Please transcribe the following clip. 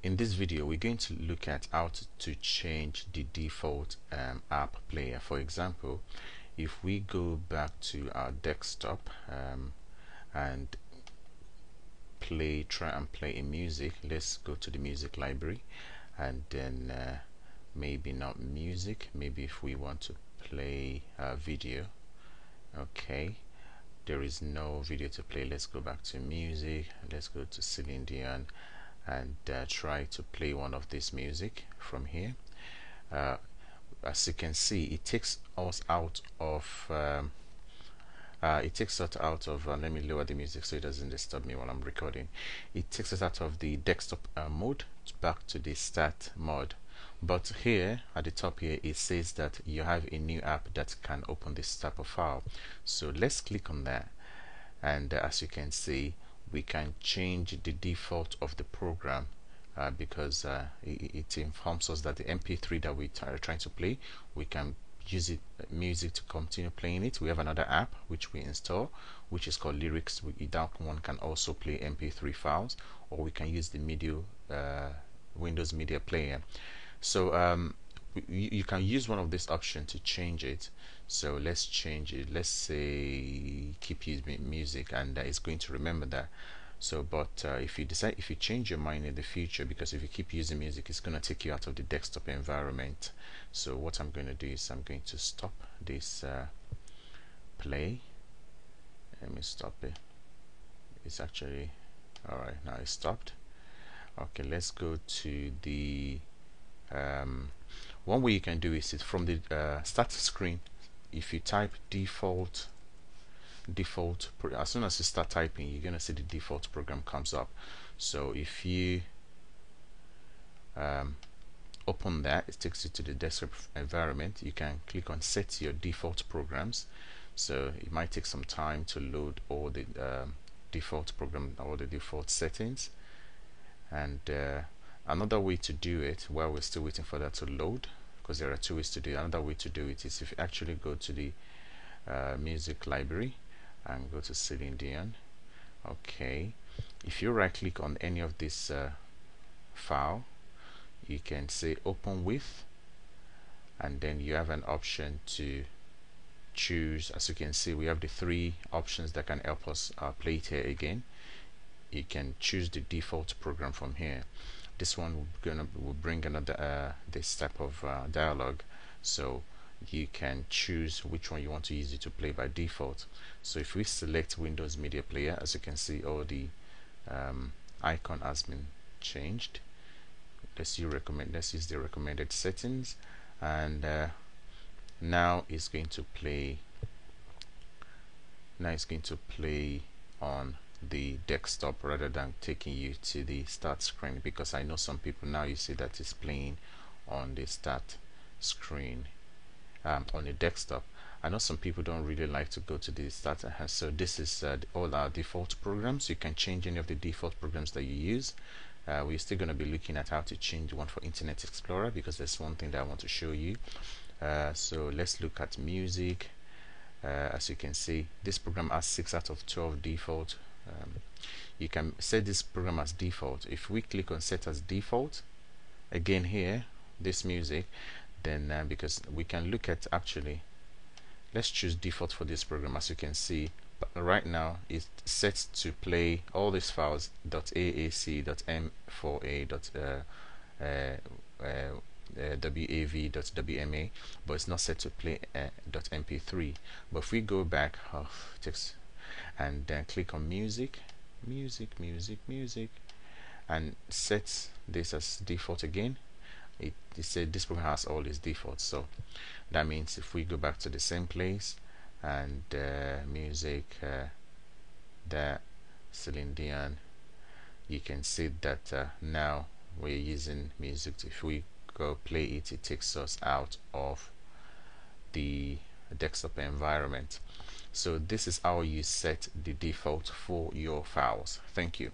In this video, we're going to look at how to change the default app player. For example, if we go back to our desktop and try and play a music, let's go to the music library, and then maybe not music, maybe if we want to play a video. Okay, there is no video to play. Let's go back to music, let's go to Celine Dion and try to play one of this music from here. As you can see, it takes us out of let me lower the music so it doesn't disturb me while I'm recording. It takes us out of the desktop mode back to the start mode. But here at the top here, it says that you have a new app that can open this type of file. So let's click on that, and as you can see, we can change the default of the program because it informs us that the MP3 that we are trying to play, we can use it music to continue playing it. We have another app which we install, which is called Lyrics. That one can also play MP3 files, or we can use the Windows Media Player. So you can use one of these options to change it. So let's change it. Let's say keep using music, and it's going to remember that. So but if you change your mind in the future, because if you keep using music, it's going to take you out of the desktop environment. So what I'm going to do is I'm going to stop this play. Let me stop it. It's actually alright, now it's stopped. Okay, let's go to the one way you can do is from the start screen. If you type default, as soon as you start typing, you're gonna see the default program comes up. So if you open that, it takes you to the desktop environment. You can click on set your default programs. So it might take some time to load all the default program, all the default settings. And another way to do it while we're still waiting for that to load, because there are two ways to do it. Another way to do it is if you actually go to the music library and go to Celine Dion. Okay, if you right click on any of this file, you can say open with, and then you have an option to choose. As you can see, we have the three options that can help us play it here again. You can choose the default program from here. This one will bring another this type of dialogue, so you can choose which one you want to use it to play by default. So if we select Windows Media Player, as you can see, all the icon has been changed. Let's use the recommended settings, and now it's going to play. Now it's going to play on the desktop rather than taking you to the start screen, because I know some people now, you see that it's playing on the start screen on the desktop. I know some people don't really like to go to the start, so this is all our default programs. You can change any of the default programs that you use. We're still going to be looking at how to change one for Internet Explorer, because there's one thing that I want to show you. So let's look at music. As you can see, this program has 6 out of 12 default. You can set this program as default. If we click on set as default again here, this music, then because we can look at, actually let's choose default for this program. As you can see, but right now it's set to play all these files .aac, .m4a, wav, .wma, but it's not set to play .mp3. But if we go back, and then click on music, and set this as default again, it said this program has all its defaults. So that means if we go back to the same place and music, that Celine Dion, you can see that now we're using music. If we go play it, it takes us out of the desktop environment. So this is how you set the default for your files. Thank you.